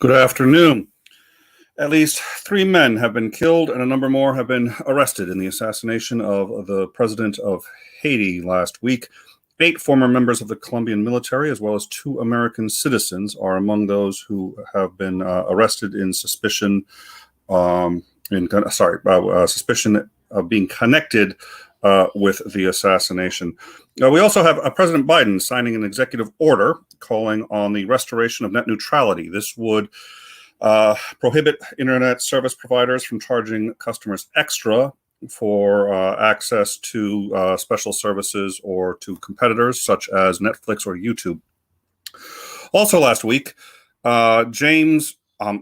Good afternoon. At least 3 men have been killed and a number more have been arrested in the assassination of the president of Haiti last week. 8 former members of the Colombian military, as well as 2 American citizens, are among those who have been arrested in suspicion suspicion of being connected with the assassination. We also have President Biden signing an executive order calling on the restoration of net neutrality. This would prohibit internet service providers from charging customers extra for access to special services or to competitors such as Netflix or YouTube. Also last week, James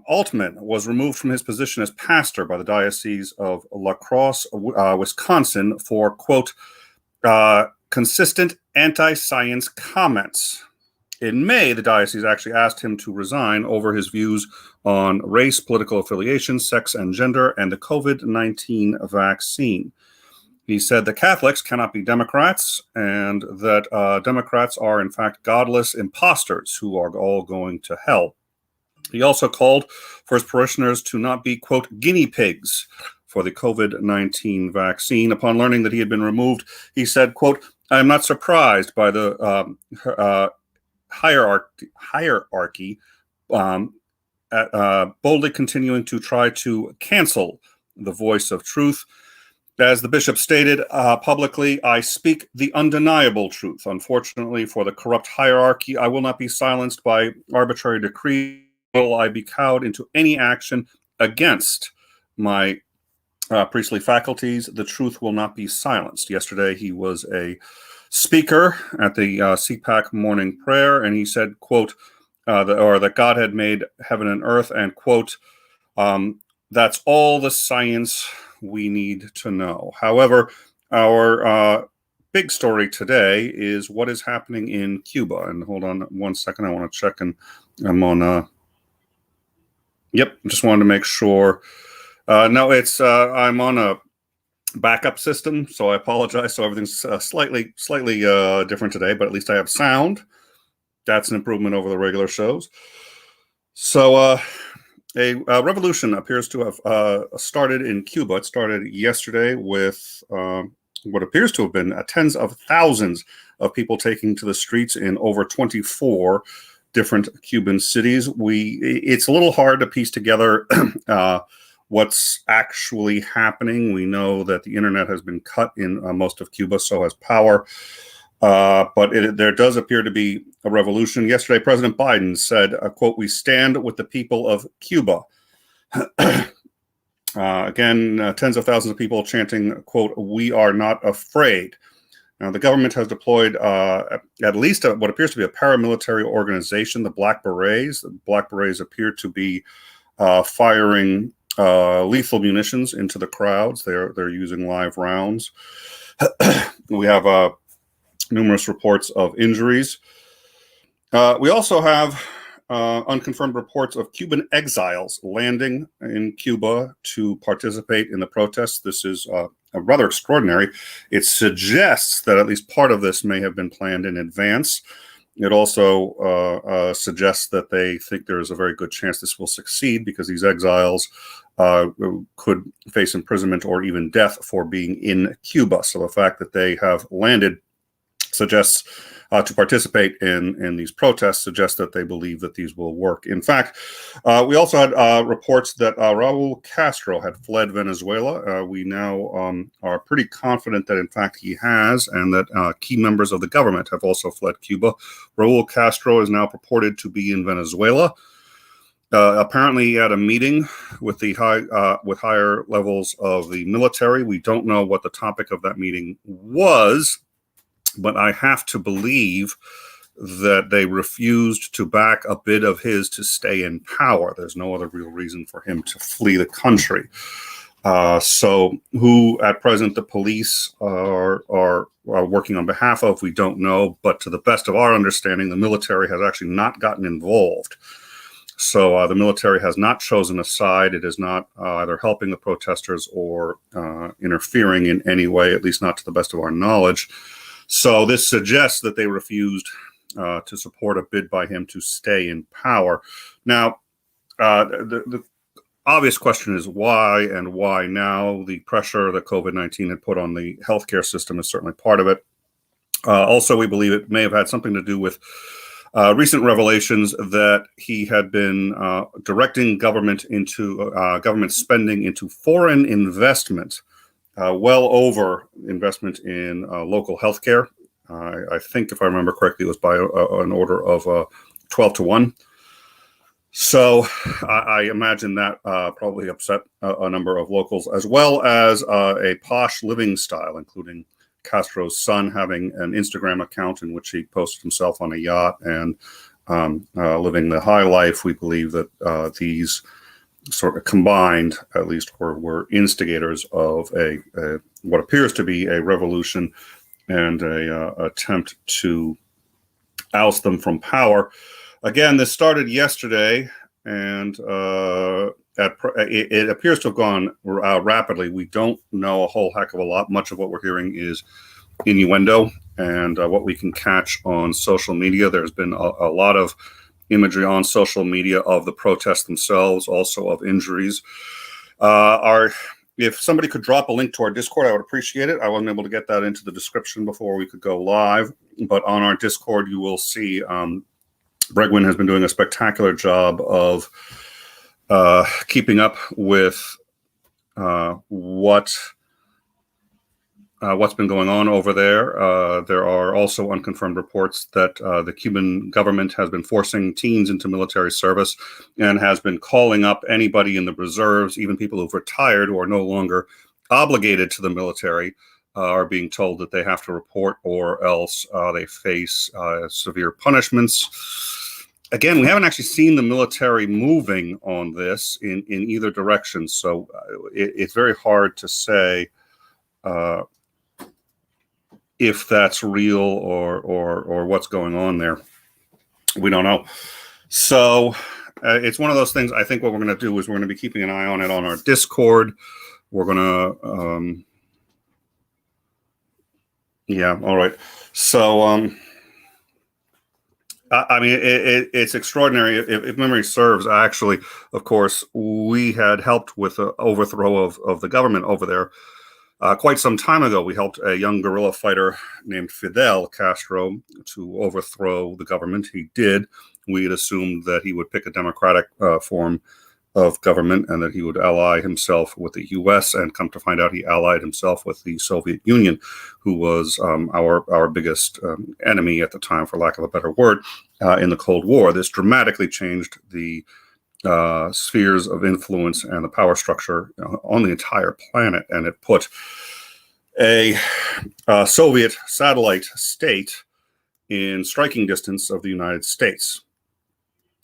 Altman was removed from his position as pastor by the Diocese of La Crosse, Wisconsin, for, quote, consistent anti-science comments. In May, the diocese actually asked him to resign over his views on race, political affiliation, sex and gender, and the COVID-19 vaccine. He said that Catholics cannot be Democrats and that Democrats are, in fact, godless imposters who are all going to hell. He also called for his parishioners to not be, quote, guinea pigs for the COVID-19 vaccine. Upon learning that he had been removed, he said, quote, I am not surprised by the hierarchy boldly continuing to try to cancel the voice of truth. As the bishop stated publicly, I speak the undeniable truth. Unfortunately for the corrupt hierarchy, I will not be silenced by arbitrary decree. Will I be cowed into any action against my priestly faculties? The truth will not be silenced. Yesterday, he was a speaker at the CPAC morning prayer, and he said, quote, that God had made heaven and earth, and, quote, that's all the science we need to know. However, our big story today is what is happening in Cuba. And hold on 1 second, I want to check, and I'm on... Yep, just wanted to make sure. No, it's I'm on a backup system, so I apologize. So everything's slightly different today, but at least I have sound. That's an improvement over the regular shows. So a revolution appears to have started in Cuba. It started yesterday with what appears to have been tens of thousands of people taking to the streets in over 24 different Cuban cities. It's a little hard to piece together what's actually happening. We know that the internet has been cut in most of Cuba, so has power. But there does appear to be a revolution. Yesterday, President Biden said, quote, we stand with the people of Cuba. Again, tens of thousands of people chanting, quote, we are not afraid. Now, the government has deployed at least what appears to be a paramilitary organization, the Black Berets. The Black Berets appear to be firing lethal munitions into the crowds. They're using live rounds. We have numerous reports of injuries. We also have unconfirmed reports of Cuban exiles landing in Cuba to participate in the protests. This is rather extraordinary. It suggests that at least part of this may have been planned in advance. It also suggests that they think there is a very good chance this will succeed because these exiles could face imprisonment or even death for being in Cuba. So the fact that they have landed suggests to participate in these protests suggests that they believe that these will work. In fact, we also had reports that Raul Castro had fled Venezuela. We now are pretty confident that, in fact, he has, and that key members of the government have also fled Cuba. Raul Castro is now purported to be in Venezuela. Apparently at a meeting with the higher levels of the military. We don't know what the topic of that meeting was, but I have to believe that they refused to back a bid of his to stay in power. There's no other real reason for him to flee the country. So who at present the police are working on behalf of, we don't know. But to the best of our understanding, the military has actually not gotten involved. So the military has not chosen a side. It is not either helping the protesters or interfering in any way, at least not to the best of our knowledge. So this suggests that they refused to support a bid by him to stay in power. Now, The obvious question is why, and why now? The pressure that COVID-19 had put on the healthcare system is certainly part of it. Also, we believe it may have had something to do with recent revelations that he had been directing government spending into foreign investment, well over investment in local healthcare. I think, if I remember correctly, it was by an order of 12-1. So I imagine that probably upset a number of locals, as well as a posh living style, including Castros' son having an Instagram account in which he posted himself on a yacht and living the high life. We believe that these sort of combined, at least, were instigators of what appears to be a revolution and a attempt to oust them from power. Again, this started yesterday, and it appears to have gone rapidly. We don't know a whole heck of a lot. Much of what we're hearing is innuendo and what we can catch on social media. There's been a lot of imagery on social media of the protests themselves, also of injuries. If somebody could drop a link to our Discord, I would appreciate it. I wasn't able to get that into the description before we could go live, but on our Discord, you will see Bregwin has been doing a spectacular job of keeping up with what's been going on over there. There are also unconfirmed reports that the Cuban government has been forcing teens into military service and has been calling up anybody in the reserves, even people who've retired or are no longer obligated to the military, are being told that they have to report, or else they face severe punishments. Again, we haven't actually seen the military moving on this in either direction, so it's very hard to say if that's real or what's going on there. We don't know. So it's one of those things. I think what we're going to do is we're going to be keeping an eye on it on our Discord. We're going to, yeah, all right. So, I mean, it's extraordinary. If memory serves, actually, of course, we had helped with the overthrow of the government over there. Quite some time ago, we helped a young guerrilla fighter named Fidel Castro to overthrow the government. He did. We had assumed that he would pick a democratic form of government and that he would ally himself with the U.S., and come to find out he allied himself with the Soviet Union, who was our biggest enemy at the time, for lack of a better word, in the Cold War. This dramatically changed the spheres of influence and the power structure on the entire planet, and it put a Soviet satellite state in striking distance of the United States,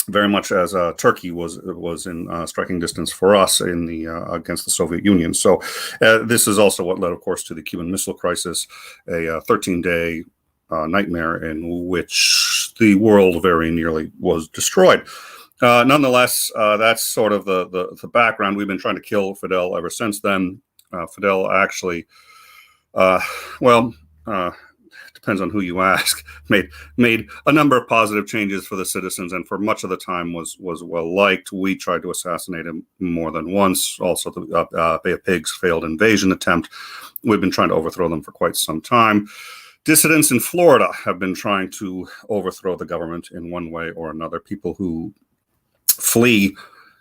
very much as Turkey was in striking distance for us in the against the Soviet Union. So this is also what led, of course, to the Cuban Missile Crisis, a 13-day nightmare in which the world very nearly was destroyed. Nonetheless, that's sort of the background. We've been trying to kill Fidel ever since then. Fidel actually, depends on who you ask, made a number of positive changes for the citizens, and for much of the time was well liked. We tried to assassinate him more than once. Also, the Bay of Pigs failed invasion attempt. We've been trying to overthrow them for quite some time. Dissidents in Florida have been trying to overthrow the government in one way or another. People who flee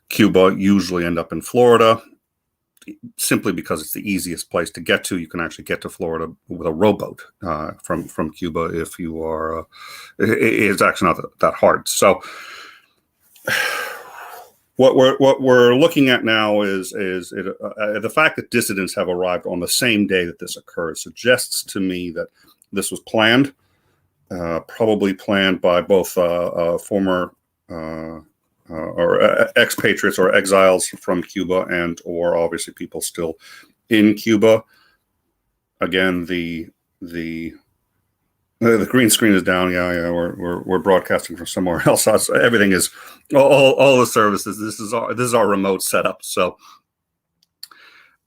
Cuba usually end up in Florida, simply because it's the easiest place to get to. You can actually get to Florida with a rowboat from Cuba if you are. It's actually not that hard. So what we're looking at now is the fact that dissidents have arrived on the same day that this occurs suggests to me that this was planned, probably planned by both former or expatriates or exiles from Cuba, and or obviously people still in Cuba. Again, the green screen is down. Yeah, we're broadcasting from somewhere else. Everything is all the services. This is our remote setup. So,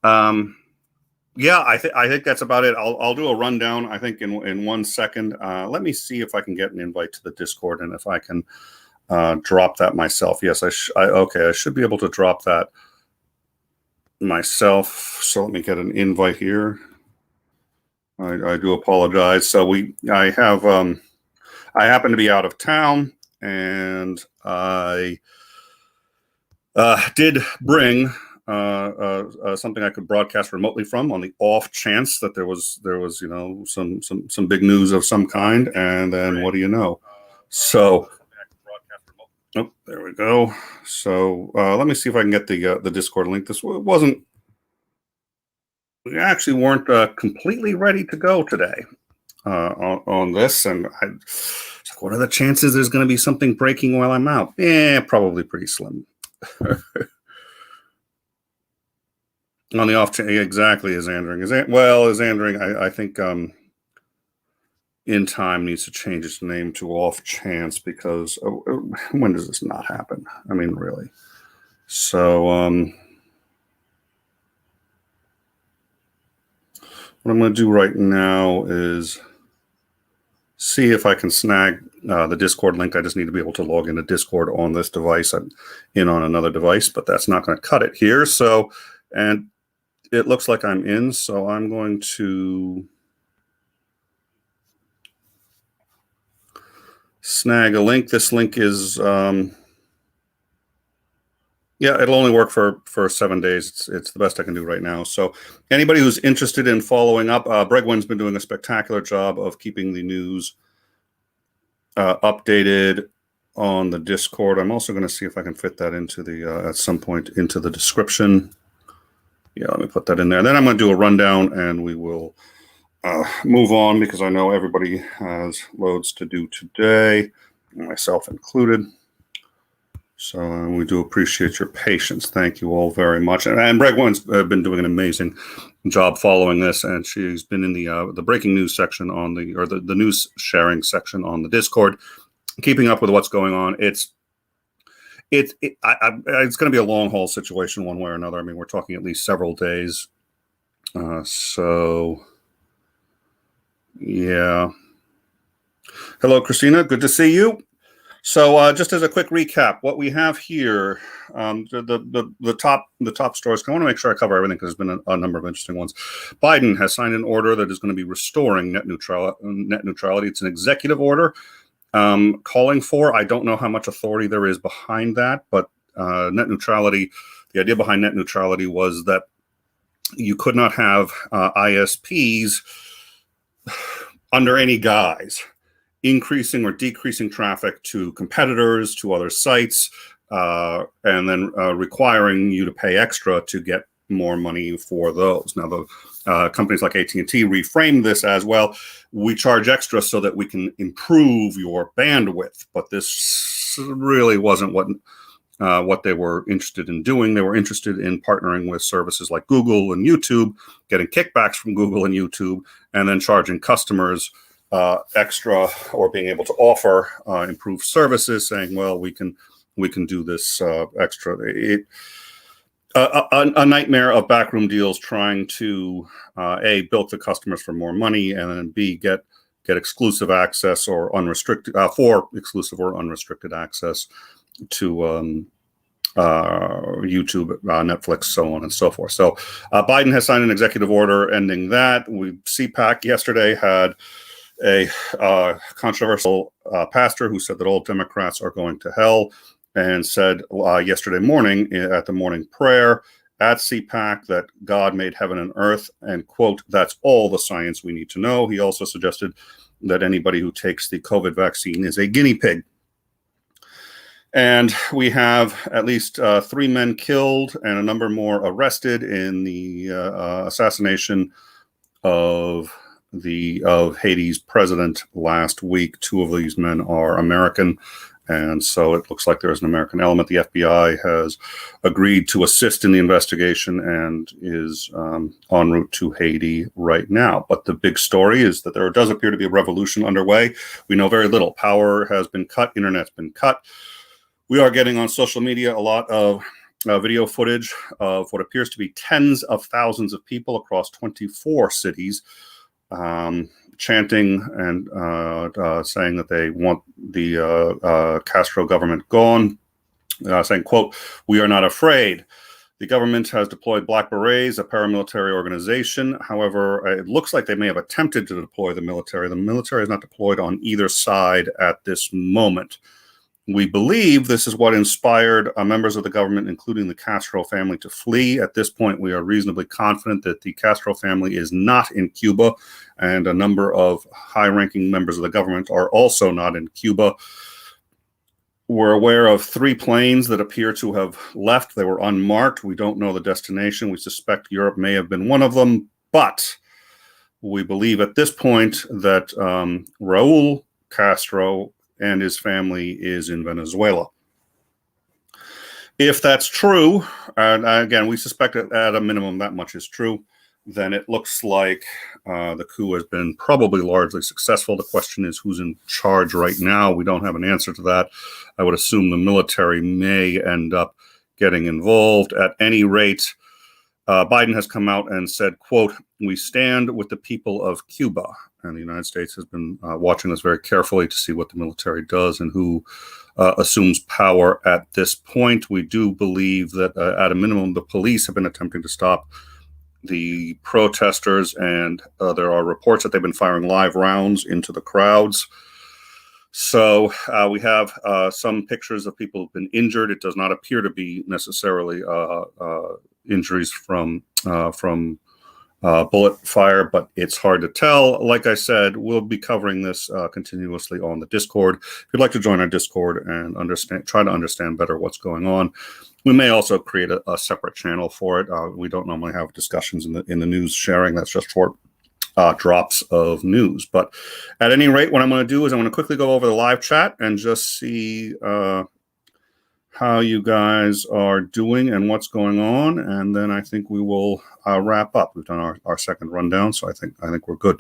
yeah, I think that's about it. I'll do a rundown, I think, in 1 second. Let me see if I can get an invite to the Discord, and if I can drop that myself. Yes, okay, I should be able to drop that myself. So let me get an invite here. I do apologize. So I happen to be out of town, and I did bring something I could broadcast remotely from on the off chance that there was some big news of some kind, and then what do you know? So, oh, there we go. So let me see if I can get the Discord link. This wasn't. We actually weren't completely ready to go today on this, and what are the chances there's going to be something breaking while I'm out? Probably pretty slim. On the off chance, exactly, is Andring. I think In Time needs to change its name to Off Chance, because when does this not happen? I mean, really. So what I'm going to do right now is see if I can snag the Discord link. I just need to be able to log into Discord on this device. I'm in on another device, but that's not going to cut it here. So, and it looks like I'm in, so I'm going to snag a link. This link is, it'll only work for 7 days. It's the best I can do right now. So anybody who's interested in following up, Bregwin's been doing a spectacular job of keeping the news updated on the Discord. I'm also going to see if I can fit that into at some point into the description. Yeah, let me put that in there. Then I'm going to do a rundown, and we will move on, because I know everybody has loads to do today, myself included. So we do appreciate your patience. Thank you all very much. And Bregwin's been doing an amazing job following this, and she's been in the breaking news section the news sharing section on the Discord, keeping up with what's going on. It's going to be a long haul situation one way or another. I mean, we're talking at least several days. So, yeah. Hello, Christina. Good to see you. So, just as a quick recap, what we have here, the top stories. I want to make sure I cover everything, because there's been a number of interesting ones. Biden has signed an order that is going to be restoring net neutrality. It's an executive order. Calling for, I don't know how much authority there is behind that, but net neutrality, the idea behind net neutrality was that you could not have ISPs under any guise increasing or decreasing traffic to competitors, to other sites, and then requiring you to pay extra to get more money for those. Now, the companies like AT&T reframed this as, well, we charge extra so that we can improve your bandwidth. But this really wasn't what they were interested in doing. They were interested in partnering with services like Google and YouTube, getting kickbacks from Google and YouTube, and then charging customers extra, or being able to offer improved services, saying, well, we can do this extra. A nightmare of backroom deals, trying to A, bilk the customers for more money, and then B, get exclusive access or unrestricted exclusive or unrestricted access to YouTube, Netflix, so on and so forth. So Biden has signed an executive order ending that. CPAC yesterday had a controversial pastor who said that all Democrats are going to hell, and said yesterday morning at the morning prayer at CPAC that God made heaven and earth, and, quote, that's all the science we need to know. He also suggested that anybody who takes the COVID vaccine is a guinea pig. And we have at least 3 men killed and a number more arrested in the assassination of Haiti's president last week. 2 of these men are American, and so it looks like there's an American element. The FBI has agreed to assist in the investigation and is en route to Haiti right now. But the big story is that there does appear to be a revolution underway. We know very little. Power has been cut. Internet's been cut. We are getting on social media a lot of video footage of what appears to be tens of thousands of people across 24 cities chanting and saying that they want the Castro government gone, saying, quote, "We are not afraid. The government has deployed Black Berets, a paramilitary organization. However, it looks like they may have attempted to deploy the military. The military is not deployed on either side at this moment. We believe this is what inspired members of the government, including the Castro family, to flee. At this point, we are reasonably confident that the Castro family is not in Cuba, and a number of high-ranking members of the government are also not in Cuba. We're aware of 3 planes that appear to have left. They were unmarked. We don't know the destination. We suspect Europe may have been one of them, but we believe at this point that Raul Castro and his family is in Venezuela. If that's true, and again, we suspect that at a minimum that much is true, then it looks like the coup has been probably largely successful. The question is who's in charge right now. We don't have an answer to that. I would assume the military may end up getting involved. At any rate, Biden has come out and said, quote, "We stand with the people of Cuba." And the United States has been watching this very carefully to see what the military does and who assumes power at this point. We do believe that at a minimum, the police have been attempting to stop the protesters, and there are reports that they've been firing live rounds into the crowds. So we have some pictures of people who've been injured. It does not appear to be necessarily injuries from bullet fire, but it's hard to tell. Like I said, we'll be covering this continuously on the Discord. If you'd like to join our Discord and try to understand better what's going on, we may also create a separate channel for it. We don't normally have discussions in the news sharing. That's just for drops of news. But at any rate, what I'm going to do is I'm going to quickly go over the live chat and just see how you guys are doing and what's going on, and then I think we will wrap up. We've done our second rundown, so I think we're good.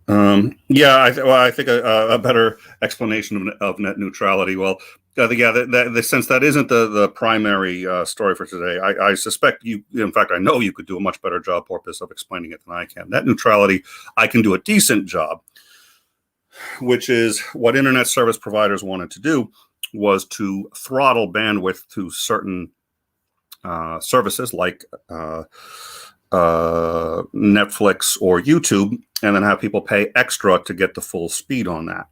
I think a better explanation of net neutrality. Well, since that isn't the primary story for today, I suspect you, in fact, I know you could do a much better job, Porpoise, of explaining it than I can. Net neutrality, I can do a decent job, which is what internet service providers wanted to do, was to throttle bandwidth to certain services like Netflix or YouTube, and then have people pay extra to get the full speed on that.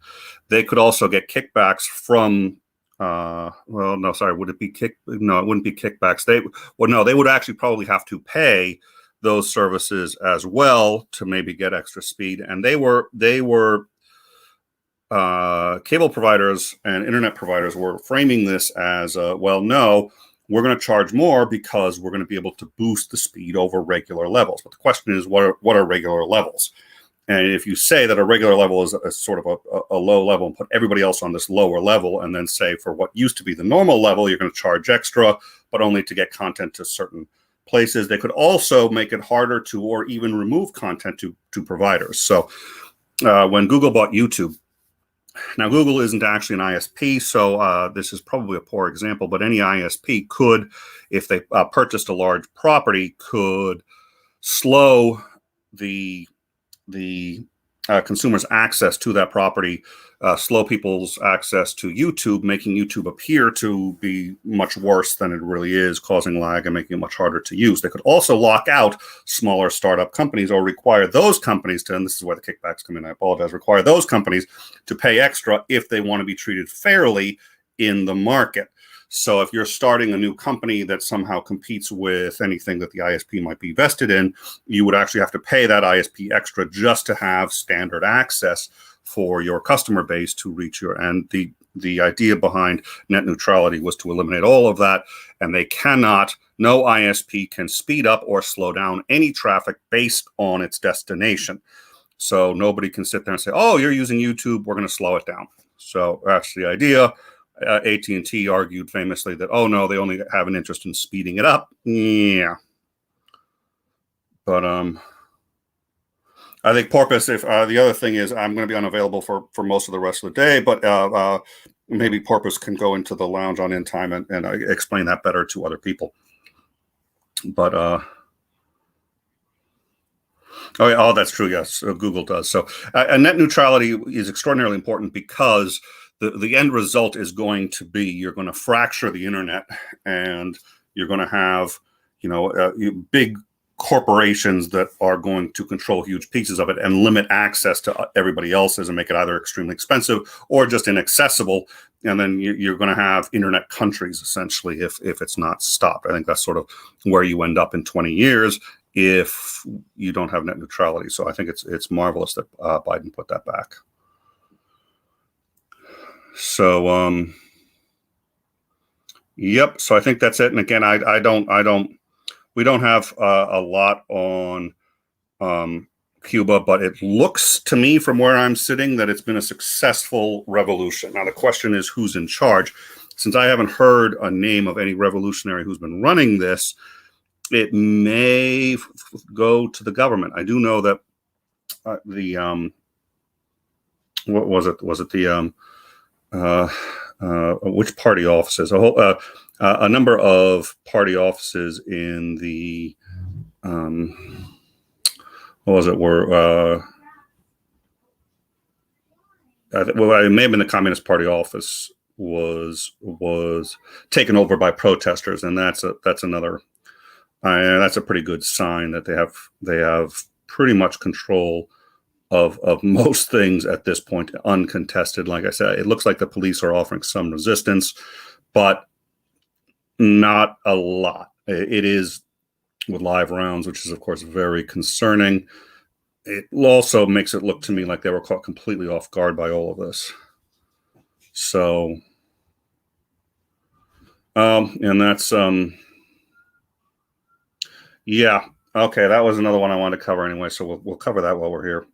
They could also get kickbacks from would it be no, it wouldn't be kickbacks. They would actually probably have to pay those services as well to maybe get extra speed. And they were cable providers and internet providers were framing this as, no, we're going to charge more because we're going to be able to boost the speed over regular levels. But the question is, what are regular levels? And if you say that a regular level is a sort of a low level and put everybody else on this lower level, and then say for what used to be the normal level, you're going to charge extra, but only to get content to certain places. They could also make it harder to, or even remove content to providers. So when Google bought YouTube, now Google isn't actually an ISP, so this is probably a poor example, but any ISP could, if they purchased a large property, could slow the consumer's access to that property, slow people's access to YouTube, making YouTube appear to be much worse than it really is, causing lag and making it much harder to use. They could also lock out smaller startup companies or require those companies to, and this is where the kickbacks come in, I apologize, require those companies to pay extra if they want to be treated fairly in the market. So if you're starting a new company that somehow competes with anything that the ISP might be vested in, you would actually have to pay that ISP extra just to have standard access for your customer base to reach your, and the idea behind net neutrality was to eliminate all of that, and no ISP can speed up or slow down any traffic based on its destination. So nobody can sit there and say, oh, you're using YouTube, we're going to slow it down. So that's the idea. AT&T argued famously that, oh no, they only have an interest in speeding it up. Yeah. But I think Porpoise, if the other thing is I'm going to be unavailable for most of the rest of the day, but maybe Porpoise can go into the lounge on In Time and explain that better to other people. But Oh, yeah, oh, that's true. Yes, Google does. So, and net neutrality is extraordinarily important because the end result is going to be you're going to fracture the internet, and you're going to have big corporations that are going to control huge pieces of it and limit access to everybody else's and make it either extremely expensive or just inaccessible. And then you're going to have internet countries essentially if it's not stopped. I think that's sort of where you end up in 20 years if you don't have net neutrality. So I think it's marvelous that Biden put that back. So yep. So I think that's it. And again, we don't have a lot on Cuba, but it looks to me from where I'm sitting that it's been a successful revolution. Now the question is who's in charge. Since I haven't heard a name of any revolutionary who's been running this, it may go to the government. I do know that what was it? Was it the which party offices? A number of party offices in the what was it? Were it may have been the Communist Party office was taken over by protesters, and that's another. That's a pretty good sign that they have pretty much control of most things at this point, uncontested. Like I said, it looks like the police are offering some resistance, but not a lot. It is with live rounds, which is of course very concerning. It also makes it look to me like they were caught completely off guard by all of this. So, and that's yeah. Okay, that was another one I wanted to cover anyway, so we'll cover that while we're here.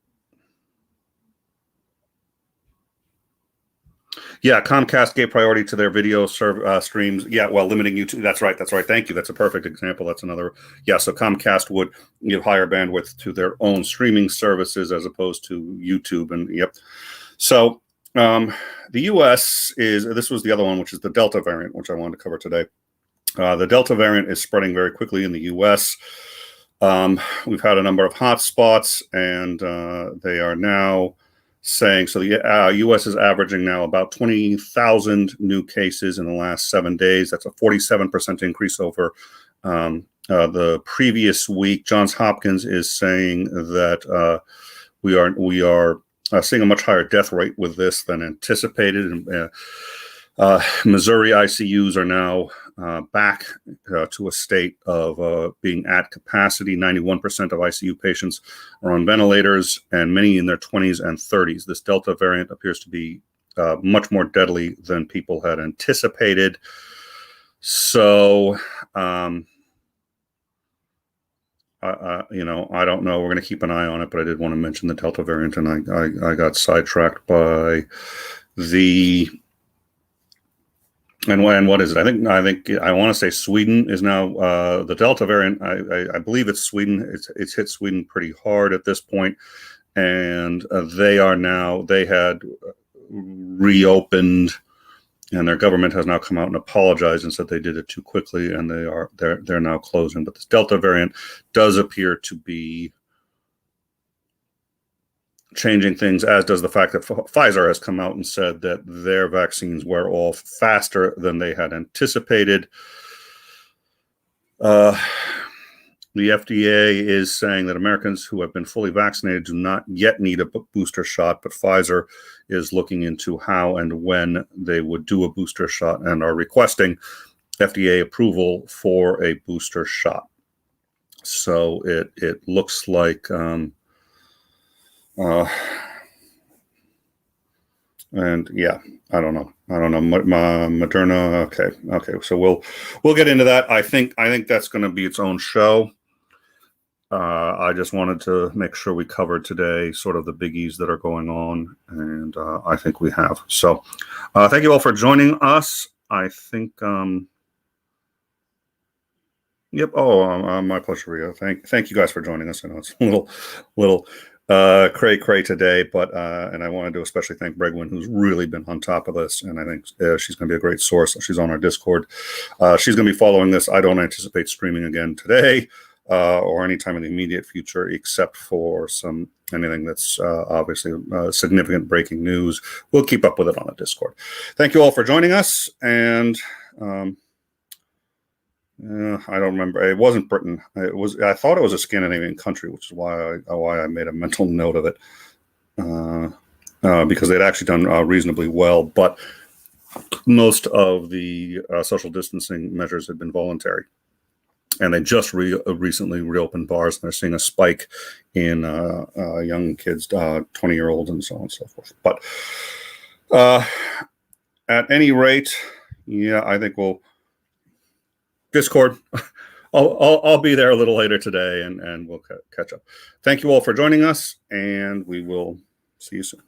Yeah, Comcast gave priority to their video streams. Yeah, well, limiting YouTube. That's right. Thank you. That's a perfect example. That's another. Yeah, so Comcast would give higher bandwidth to their own streaming services as opposed to YouTube. And yep. So the U.S. this was the other one, which is the Delta variant, which I wanted to cover today. The Delta variant is spreading very quickly in the U.S. We've had a number of hotspots, and they are now saying, so the U.S. is averaging now about 20,000 new cases in the last 7 days. That's a 47% increase over the previous week. Johns Hopkins is saying that we are seeing a much higher death rate with this than anticipated. And, Missouri ICUs are now back to a state of being at capacity. 91% of ICU patients are on ventilators, and many in their 20s and 30s. This Delta variant appears to be much more deadly than people had anticipated. So, I don't know. We're going to keep an want it, but I did want to mention the Delta variant, and I got sidetracked by the. And what is it? I think I want to say Sweden is now the Delta variant. I believe it's Sweden. It's hit Sweden pretty hard at this point, and they had reopened, and their government has now come out and apologized and said they did it too quickly, and they're now closing. But this Delta variant does appear to be changing things, as does the fact that Pfizer has come out and said that their vaccines wear off faster than they had anticipated. The FDA is saying that Americans who have been fully vaccinated do not yet need a booster shot, but Pfizer is looking into how and when they would do a booster shot and are requesting FDA approval for a booster shot. So it looks like and yeah, I don't know. Moderna. Okay. So we'll get into that. I think that's going to be its own show. I just wanted to make sure we covered today sort of the biggies that are going on, and I think we have. So thank you all for joining us. I think. Yep. Oh, my pleasure, Rio. Thank you guys for joining us. I know it's a little cray today, but and I want to especially thank Bregwin, who's really been on top of this, and I think she's going to be a great source. She's on our Discord. She's going to be following this. I don't anticipate streaming again today. or anytime in the immediate future, except for anything that's obviously significant breaking news. We'll keep up with it on the Discord. Thank you all for joining us. And I don't remember. It wasn't Britain. I thought it was a Scandinavian country, which is why I made a mental note of it, because they'd actually done reasonably well. But most of the social distancing measures had been voluntary. And they just recently reopened bars, and they're seeing a spike in young kids, 20-year-olds, and so on and so forth. But at any rate, yeah, I think we'll Discord. I'll be there a little later today, and we'll catch up. Thank you all for joining us, and we will see you soon.